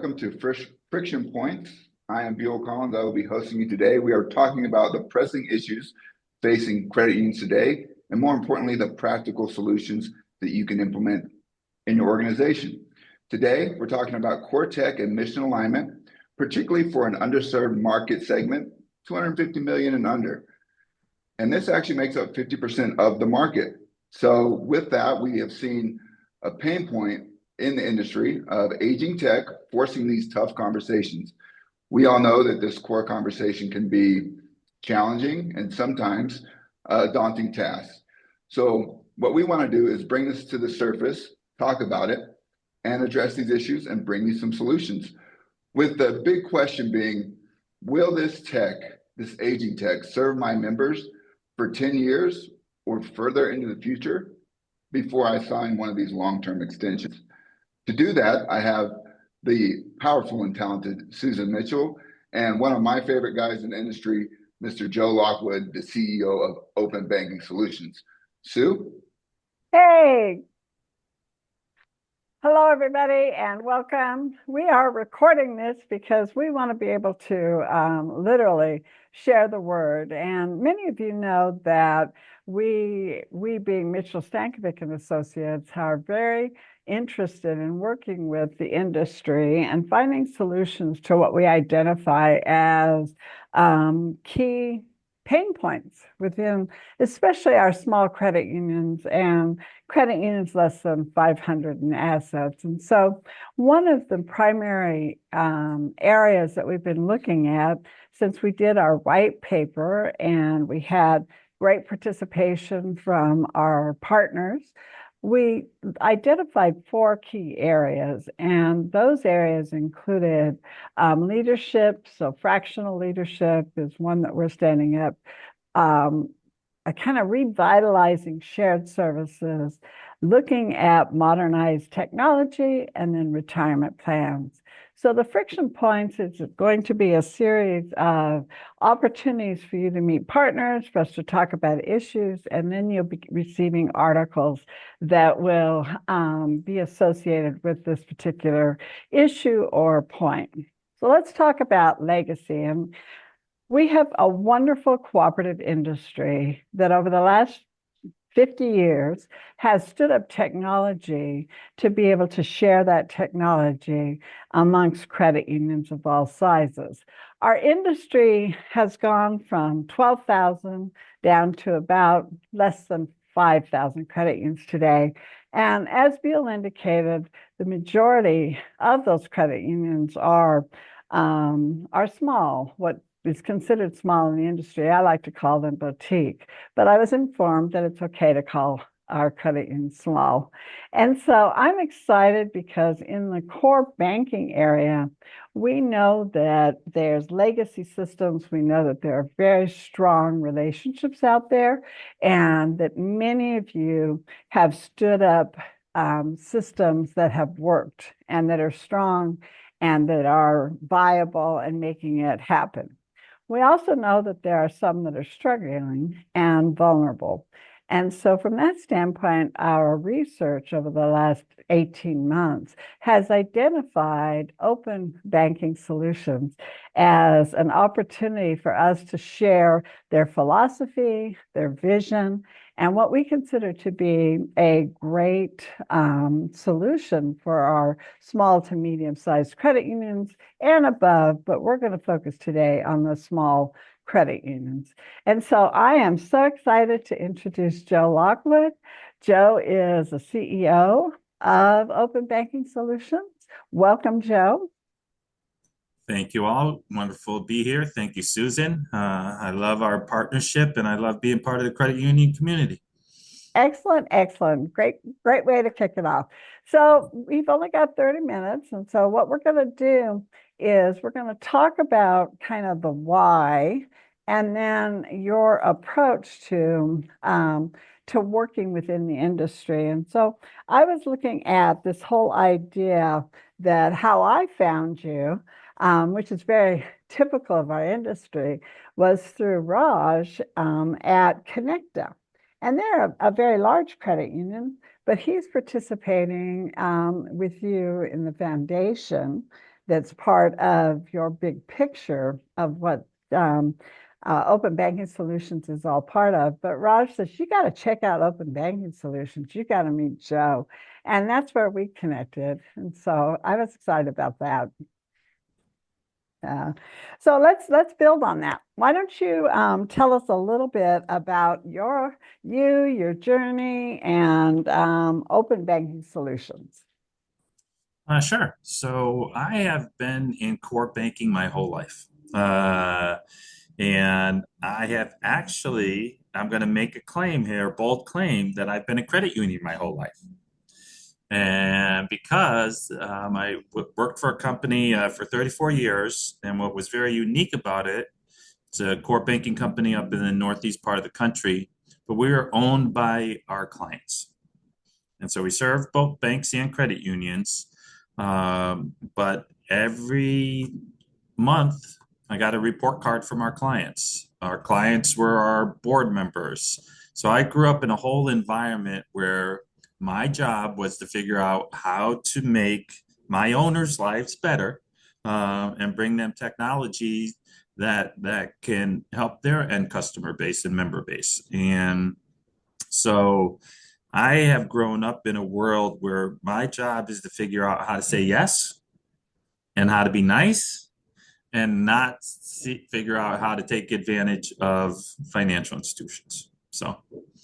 welcome to Friction Points. I am Buell Collins. I will be hosting you today. We are talking about the pressing issues facing credit unions today, and more importantly, the practical solutions that you can implement in your organization. Today, we're talking about core tech and mission alignment, particularly for an underserved market segment, 250 million and under. And this actually makes up 50% of the market. So with that, we have seen a pain point in the industry of aging tech forcing these tough conversations. We all know that this core conversation can be challenging and sometimes a daunting task. So what we want to do is bring this to the surface, talk about it, and address these issues and bring you some solutions. With the big question being, will this tech, this aging tech, serve my members for 10 years or further into the future before I sign one of these long-term extensions? To do that, I have the powerful and talented Susan Mitchell and one of my favorite guys in the industry, Mr. Joe Lockwood, the CEO of Open Banking Solutions. Sue? Hey! Hello, everybody, and welcome. We are recording this because we want to be able to literally share the word. And many of you know that we being Mitchell Stankovic and Associates, are very interested in working with the industry and finding solutions to what we identify as key pain points within, especially our small credit unions and credit unions less than 500 in assets. And so one of the primary areas that we've been looking at since we did our white paper, and we had great participation from our partners, we identified 4 key areas, and those areas included leadership. So fractional leadership is one that we're standing up, a kind of revitalizing shared services, looking at modernized technology, and then retirement plans. So the friction points is going to be a series of opportunities for you to meet partners, for us to talk about issues, and then you'll be receiving articles that will be associated with this particular issue or point. So let's talk about legacy. And we have a wonderful cooperative industry that over the last 50 years has stood up technology to be able to share that technology amongst credit unions of all sizes. Our industry has gone from 12,000 down to about less than 5,000 credit unions today. And as Bill indicated, the majority of those credit unions are small, what is considered small in the industry. I like to call them boutique, but I was informed that it's okay to call our credit union small. And so I'm excited because in the core banking area, we know that there's legacy systems. We know that there are very strong relationships out there, and that many of you have stood up systems that have worked and that are strong and that are viable and making it happen. We also know that there are some that are struggling and vulnerable. And so from that standpoint, our research over the last 18 months has identified open banking solutions as an opportunity for us to share their philosophy, their vision, and what we consider to be a great solution for our small to medium-sized credit unions and above, but we're going to focus today on the small credit unions. And so I am so excited to introduce Joe Lockwood. Joe is the CEO of Open Banking Solutions. Welcome, Joe. Thank you all. Wonderful to be here. Thank you, Susan. I love our partnership and I love being part of the credit union community. Excellent, excellent. Great way to kick it off. So we've only got 30 minutes. And so what we're going to do is we're going to talk about kind of the why and then your approach to working within the industry. And so I was looking at this whole idea that how I found you, which is very typical of our industry, was through Raj at Connecta. And they're a very large credit union, but he's participating with you in the foundation that's part of your big picture of what Open Banking Solutions is all part of. But Raj says, you got to check out Open Banking Solutions. You got to meet Joe. And that's where we connected. And so I was excited about that. So let's build on that. Why don't you tell us a little bit about your journey, and Open Banking Solutions? Sure. So I have been in core banking my whole life. And I have actually, I'm going to make a claim here, a bold claim, that I've been a credit union my whole life. And because worked for a company for 34 years, and what was very unique about it, it's a core banking company up in the northeast part of the country, but we were owned by our clients. And so we serve both banks and credit unions. But every month, I got a report card from our clients. Our clients were our board members. So I grew up in a whole environment where my job was to figure out how to make my owners' lives better, and bring them technology that can help their end customer base and member base. And so I have grown up in a world where my job is to figure out how to say yes and how to be nice and not figure out how to take advantage of financial institutions. So,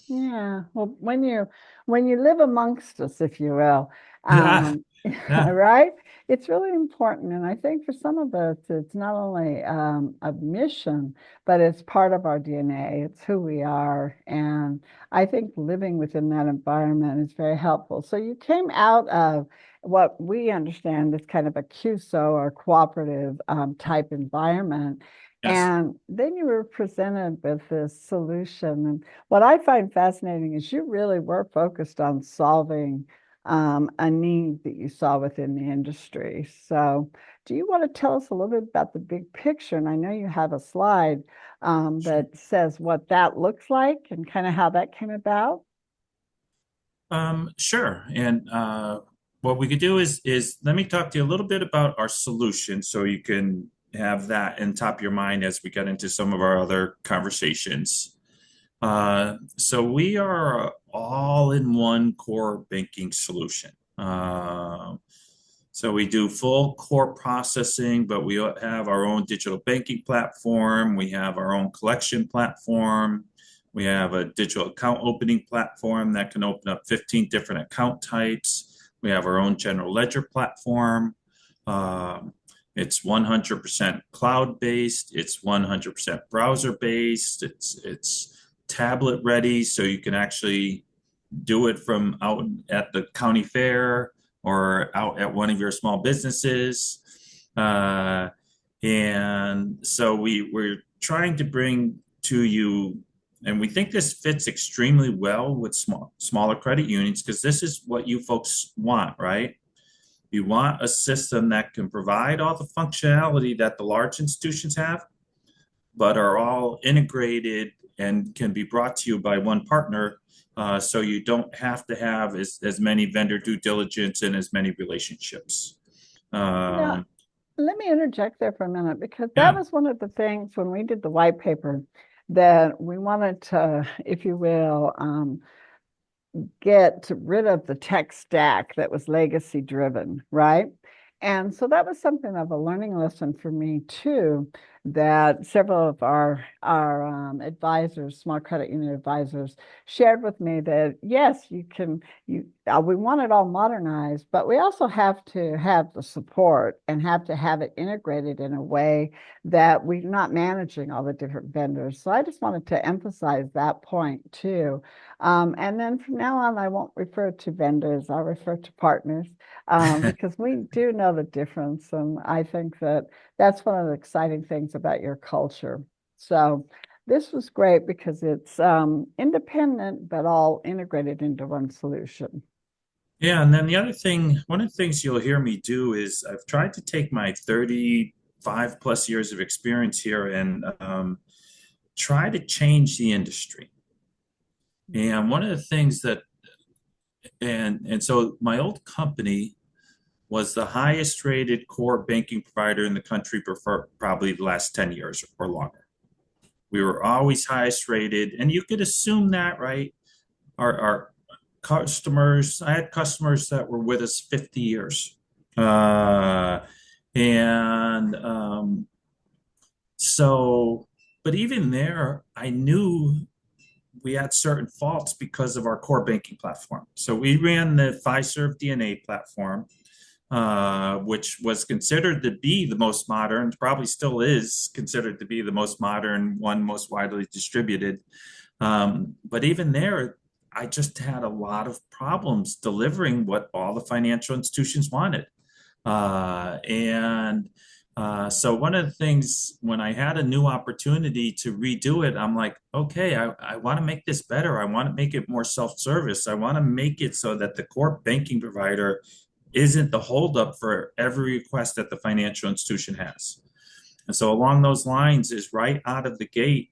Yeah, well, when you live amongst us, if you will, yeah, um, yeah, right? It's really important, and I think for some of us, it's not only a mission, but it's part of our DNA. It's who we are, and I think living within that environment is very helpful. So you came out of what we understand is kind of a QSO or cooperative type environment. yes. And then you were presented with this solution. And what I find fascinating is you really were focused on solving a need that you saw within the industry. So, do you want to tell us a little bit about the big picture? And I know you have a slide Sure. that says what that looks like and kind of how that came about. Sure. And what we could do is let me talk to you a little bit about our solution so you can have that in top of your mind as we get into some of our other conversations. So we are a all-in-one core banking solution. So we do full core processing, but we have our own digital banking platform. We have our own collection platform. We have a digital account opening platform that can open up 15 different account types. We have our own general ledger platform. Um, it's 100% cloud-based. It's 100% browser-based. It's tablet ready, so you can actually do it from out at the county fair or out at one of your small businesses. And so we're trying to bring to you, and we think this fits extremely well with smaller credit unions because this is what you folks want, right? You want a system that can provide all the functionality that the large institutions have, but are all integrated and can be brought to you by one partner. So you don't have to have as many vendor due diligence and as many relationships. Yeah, Um, let me interject there for a minute because that yeah, was one of the things when we did the white paper that we wanted to, if you will, get rid of the tech stack that was legacy driven, right? And so that was something of a learning lesson for me too, that several of our advisors, small credit union advisors, shared with me that yes, we want it all modernized, but we also have to have the support and have to have it integrated in a way that we're not managing all the different vendors. So I just wanted to emphasize that point too. And then from now on, I won't refer to vendors, I'll refer to partners, because we do know the difference. And I think that that's one of the exciting things about your culture. So this was great because it's independent, but all integrated into one solution. yeah. And then the other thing, one of the things you'll hear me do is I've tried to take my 35 plus years of experience here and try to change the industry. And one of the things that, and so my old company was the highest rated core banking provider in the country for probably the last 10 years or longer. We were always highest rated, and you could assume that, right? Our customers, I had customers that were with us 50 years. And so, but even there, I knew we had certain faults because of our core banking platform. So we ran the Fiserv DNA platform, which was considered to be the most modern, probably still is considered to be the most modern one, most widely distributed. But even there, I just had a lot of problems delivering what all the financial institutions wanted. So one of the things when I had a new opportunity to redo it, I'm like, okay, I want to make this better. I want to make it more self-service. I want to make it so that the core banking provider isn't the holdup for every request that the financial institution has. And so along those lines is right out of the gate,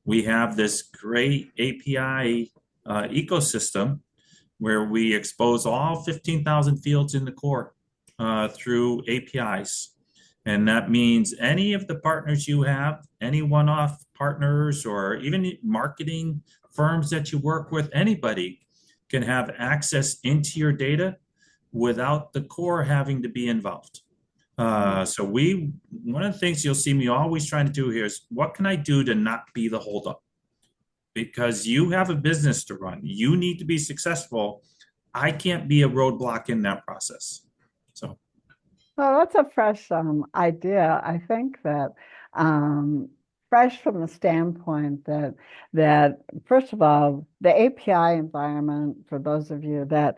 we have this great API ecosystem where we expose all 15,000 fields in the core through APIs. And that means any of the partners you have, any one-off partners or even marketing firms that you work with, anybody can have access into your data without the core having to be involved. So one of the things you'll see me always trying to do here is what can I do to not be the holdup? Because you have a business to run. You need to be successful. I can't be a roadblock in that process. So. Well, that's a fresh idea. I think that fresh from the standpoint that first of all, the API environment, for those of you that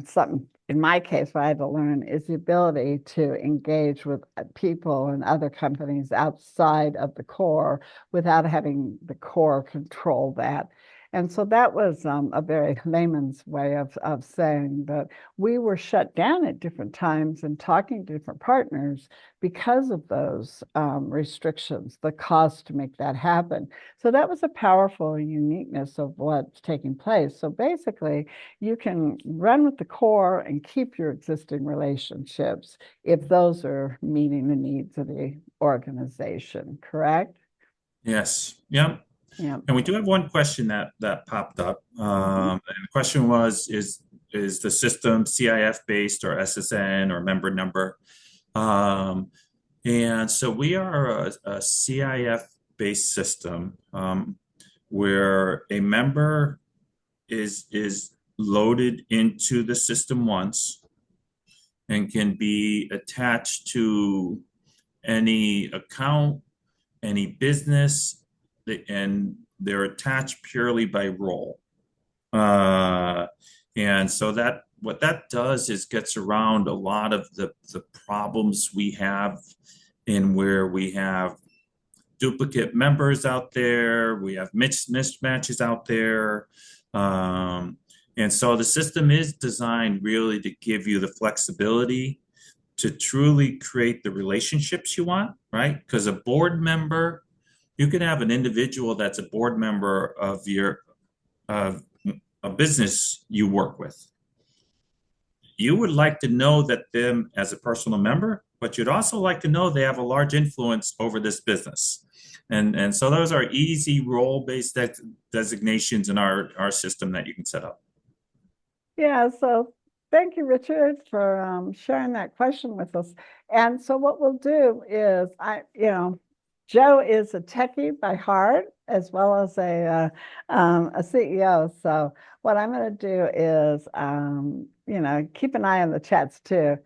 something in my case, what I had to learn is the ability to engage with people and other companies outside of the core without having the core control that. And so that was a very layman's way of saying that we were shut down at different times and talking to different partners because of those restrictions, the cost to make that happen. So that was a powerful uniqueness of what's taking place. So basically, you can run with the core and keep your existing relationships if those are meeting the needs of the organization, correct? Yes. Yep. Yeah. And we do have one question that popped up. And the question was, is the system CIF based or SSN or member number? And so we are a CIF based system where a member is loaded into the system once and can be attached to any account, any business, and they're attached purely by role. And so that what that does is gets around a lot of the problems we have in where we have duplicate members out there, we have mismatches out there. And so the system is designed really to give you the flexibility to truly create the relationships you want, right? Because a board member, you can have an individual that's a board member of a business you work with. You would like to know that them as a personal member, but you'd also like to know they have a large influence over this business. And so those are easy role-based designations in our system that you can set up. Yeah, so thank you, Richard, for sharing that question with us. And so what we'll do is, Joe is a techie by heart as well as a CEO. So what I'm going to do is, keep an eye on the chats too.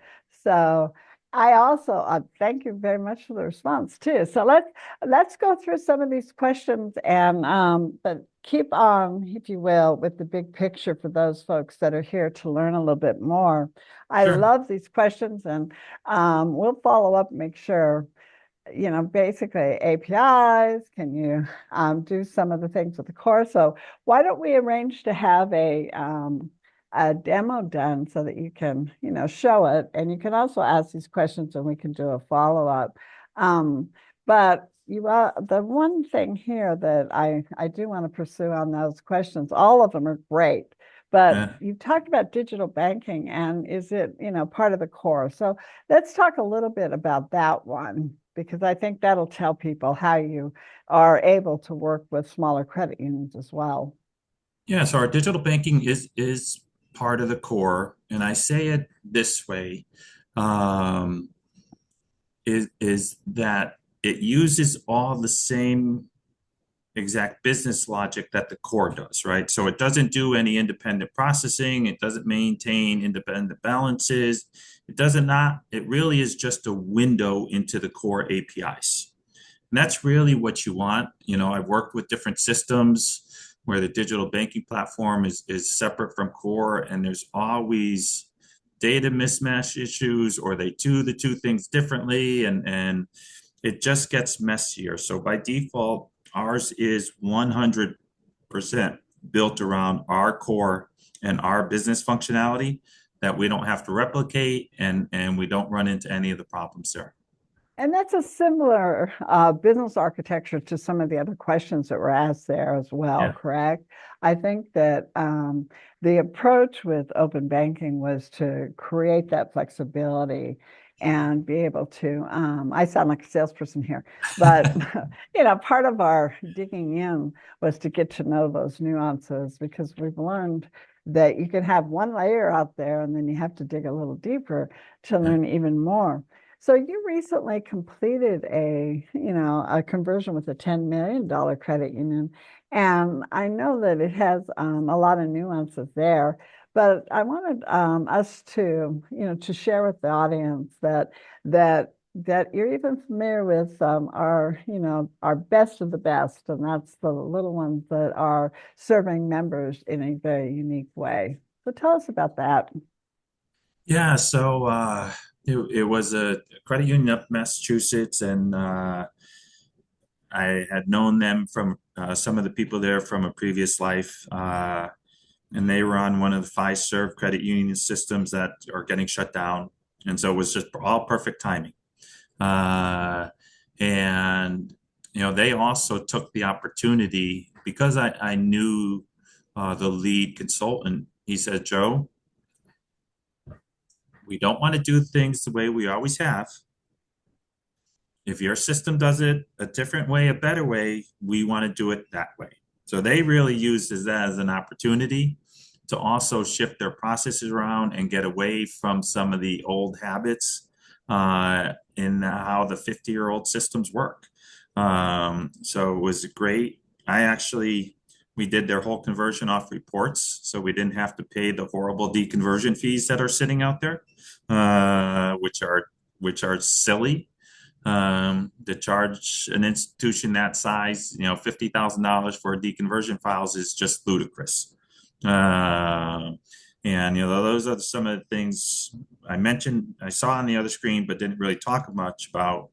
So I also thank you very much for the response too. So let's go through some of these questions and but keep on, if you will, with the big picture for those folks that are here to learn a little bit more. I Sure. love these questions, and we'll follow up and make sure, basically APIs, can you do some of the things with the core? So why don't we arrange to have a demo done so that you can, show it, and you can also ask these questions and we can do a follow-up. But the one thing here that I do want to pursue on those questions, all of them are great, But Yeah. you talked about digital banking, and is it, part of the core? So let's talk a little bit about that one, because I think that'll tell people how you are able to work with smaller credit unions as well. Yeah, so our digital banking is part of the core, and I say it this way, um, is that it uses all the same exact business logic that the core does, right? So it doesn't do any independent processing, it doesn't maintain independent balances, it really is just a window into the core APIs. And that's really what you want. I've worked with different systems where the digital banking platform is separate from core, and there's always data mismatch issues, or they do the two things differently, and it just gets messier. So by default, ours is 100% built around our core and our business functionality that we don't have to replicate, and we don't run into any of the problems there. And that's a similar business architecture to some of the other questions that were asked there as well, Yeah. correct? I think that the approach with open banking was to create that flexibility and be able to, I sound like a salesperson here, but part of our digging in was to get to know those nuances, because we've learned that you can have one layer out there and then you have to dig a little deeper to Yeah. learn even more. So you recently completed a conversion with a $10 million credit union. And I know that it has a lot of nuances there, but I wanted us to share with the audience that you're even familiar with our best of the best, and that's the little ones that are serving members in a very unique way. So tell us about that. Yeah, so it was a credit union up in Massachusetts, and I had known them from some of the people there from a previous life, and they were on one of the Fiserv credit union systems that are getting shut down, and so it was just all perfect timing. Uh, and they also took the opportunity, because I knew the lead consultant. He said, "Joe, we don't want to do things the way we always have. If your system does it a different way, a better way, we want to do it that way." So they really used that as an opportunity to also shift their processes around and get away from some of the old habits in how the 50-year-old systems work. So it was great. We did their whole conversion off reports, so we didn't have to pay the horrible deconversion fees that are sitting out there, which are silly. To charge an institution that size, $50,000 for deconversion files is just ludicrous. And those are some of the things I mentioned, I saw on the other screen, but didn't really talk much about.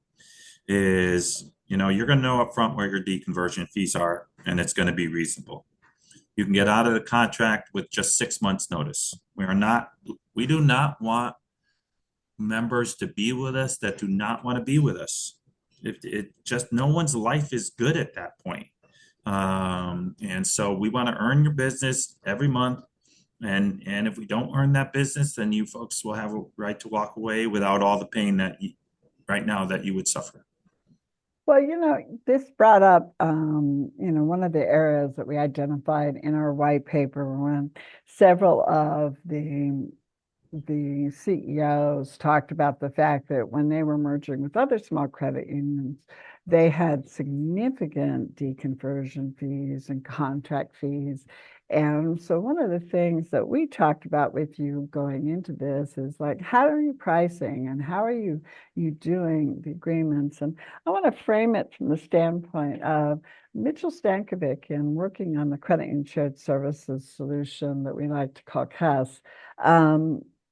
Is you're going to know up front where your deconversion fees are, and it's going to be reasonable. You can get out of the contract with just 6 months notice. We do not want members to be with us that do not want to be with us. It just, no one's life is good at that point. And so we want to earn your business every month. And if we don't earn that business, then you folks will have a right to walk away without all the pain right now that you would suffer. Well, this brought up, one of the areas that we identified in our white paper when several of the CEOs talked about the fact that when they were merging with other small credit unions, they had significant deconversion fees and contract fees. And so one of the things that we talked about with you going into this is like, how are you pricing and how are you doing the agreements? And I want to frame it from the standpoint of Mitchell Stankovic and working on the credit and shared services solution that we like to call CAS.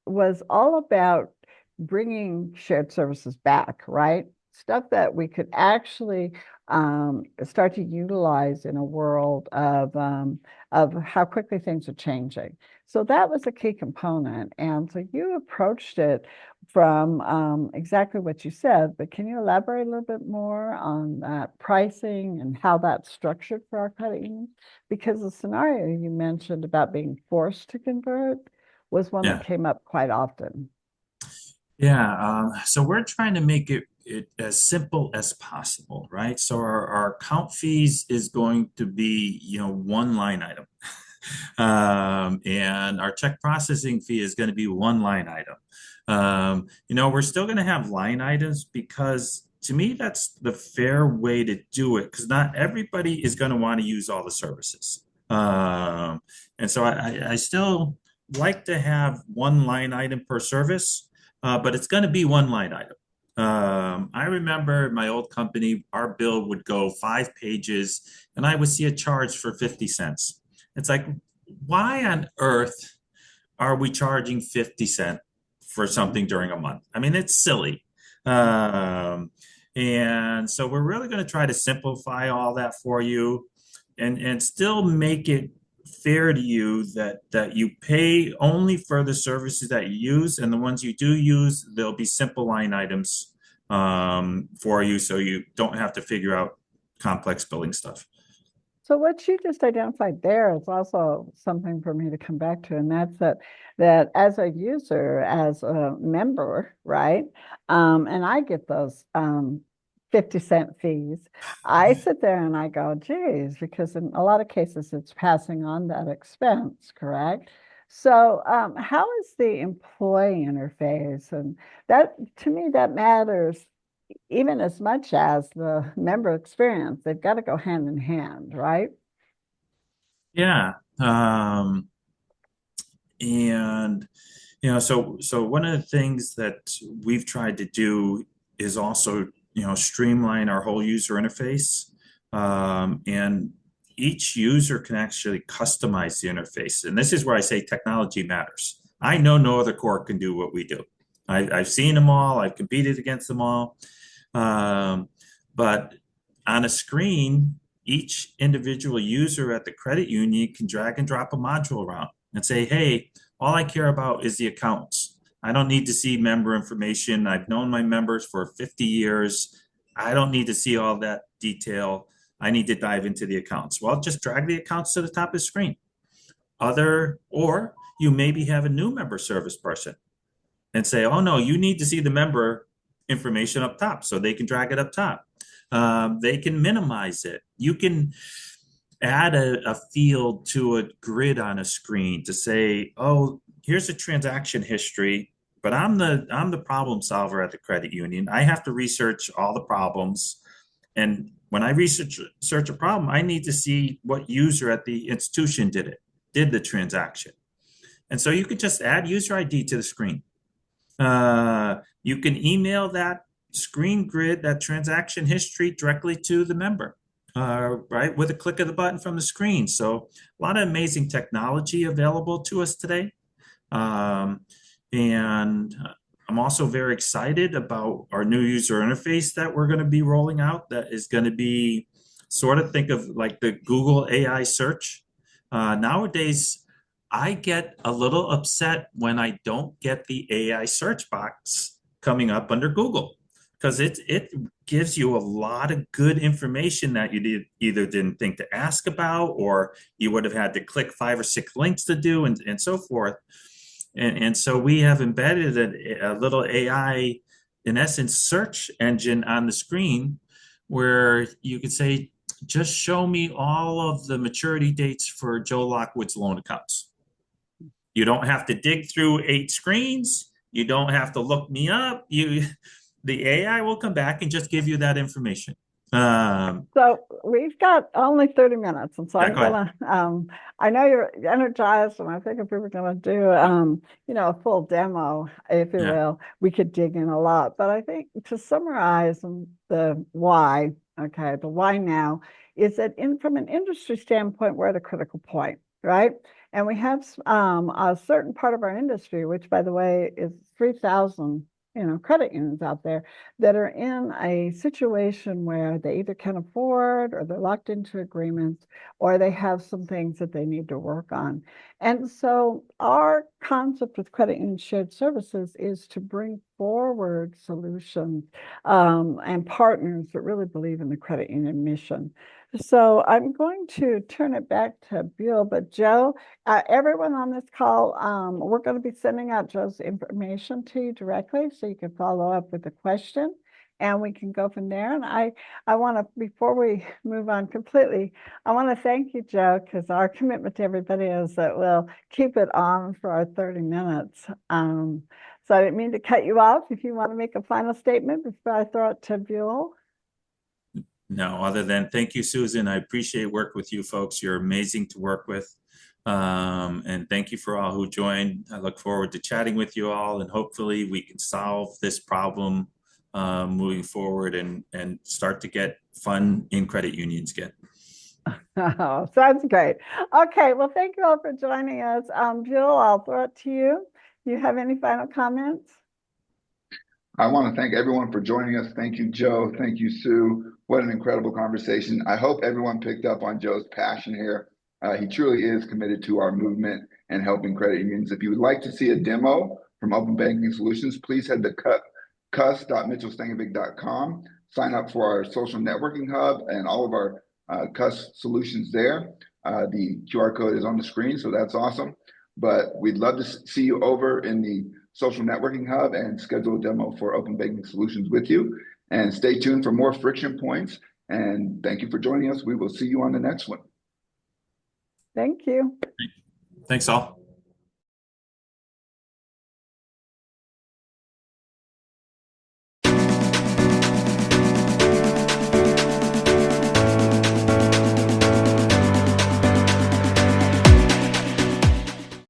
Was all about bringing shared services back, right? stuff that we could actually start to utilize in a world of how quickly things are changing. So that was a key component. And so you approached it from exactly what you said, but can you elaborate a little bit more on that pricing and how that's structured for our credit unions? Because the scenario you mentioned about being forced to convert was one that Yeah. came up quite often. Yeah, so we're trying to make it as simple as possible, right? So our account fees is going to be, one line item. And our check processing fee is going to be one line item. We're still going to have line items because to me, that's the fair way to do it because not everybody is going to want to use all the services. And so I still like to have one line item per service, but it's going to be one line item. I remember my old company, our bill would go 5 pages and I would see a charge for 50 cents. It's like, why on earth are we charging 50 cents for something during a month? I mean, it's silly. And so we're really going to try to simplify all that for you and still make it fair to you that you pay only for the services that you use, and the ones you do use, there'll be simple line items for you so you don't have to figure out complex billing stuff. So what you just identified there is also something for me to come back to, and that's that as a user, as a member, right? And I get those 50-cent fees. I sit there and I go, geez, because in a lot of cases it's passing on that expense, correct? So how is the employee interface? And that to me, that matters even as much as the member experience. They've got to go hand in hand, right? Yeah. And so one of the things that we've tried to do is also, streamline our whole user interface. And each user can actually customize the interface. And this is where I say technology matters. I know no other core can do what we do. I've seen them all, I've competed against them all. But on a screen, each individual user at the credit union can drag and drop a module around and say, hey, all I care about is the accounts. I don't need to see member information. I've known my members for 50 years. I don't need to see all that detail. I need to dive into the accounts. Well, just drag the accounts to the top of the screen. Or you maybe have a new member service person and say, oh no, you need to see the member information up top, so they can drag it up top. They can minimize it. You can add a field to a grid on a screen to say, oh, here's a transaction history, but I'm the problem solver at the credit union. I have to research all the problems. And when I search a problem, I need to see what user at the institution did the transaction. And so you could just add user ID to the screen. You can email that screen grid, that transaction history directly to the member, right, with a click of the button from the screen. So a lot of amazing technology available to us today. And I'm also very excited about our new user interface that we're going to be rolling out that is going to be sort of think of like the Google AI search. Nowadays, I get a little upset when I don't get the AI search box coming up under Google because it gives you a lot of good information that you either didn't think to ask about or you would have had to click 5 or 6 links to do and so forth. And so we have embedded a little AI, in essence, search engine on the screen where you could say, just show me all of the maturity dates for Joe Lockwood's loan accounts. You don't have to dig through 8 screens. You don't have to look me up. The AI will come back and just give you that information. So we've got only 30 minutes, and so Yeah, I'm go ahead. gonna, I know you're energized, and I think if we were gonna do, a full demo, if you Yeah. will, we could dig in a lot. But I think to summarize the why, okay, the why now is that from an industry standpoint, we're at a critical point, right? And we have a certain part of our industry, which by the way is 3,000 credit unions out there that are in a situation where they either can afford or they're locked into agreements or they have some things that they need to work on. And so our concept with credit union shared services is to bring forward solutions and partners that really believe in the credit union mission. So I'm going to turn it back to Bill, but Joe, everyone on this call, we're going to be sending out Joe's information to you directly so you can follow up with a question and we can go from there. And I want to, before we move on completely, I want to thank you, Joe, because our commitment to everybody is that we'll keep it on for our 30 minutes. So I didn't mean to cut you off. If you want to make a final statement before I throw it to Bill. No, other than thank you, Susan. I appreciate work with you folks. You're amazing to work with. And thank you for all who joined. I look forward to chatting with you all, and hopefully we can solve this problem moving forward and start to get fun in credit unions again. Oh, sounds great. Okay, well, thank you all for joining us. Bill, I'll throw it to you. Do you have any final comments? I want to thank everyone for joining us. Thank you, Joe. Thank you, Sue. What an incredible conversation. I hope everyone picked up on Joe's passion here. He truly is committed to our movement and helping credit unions. If you would like to see a demo from Open Banking Solutions, please head to cus.mitchellstangevic.com. Sign up for our social networking hub and all of our CUS solutions there. The QR code is on the screen, so that's awesome. But we'd love to see you over in the social networking hub and schedule a demo for Open Banking Solutions with you. And stay tuned for more friction points. And thank you for joining us. We will see you on the next one. Thank you. Thanks all.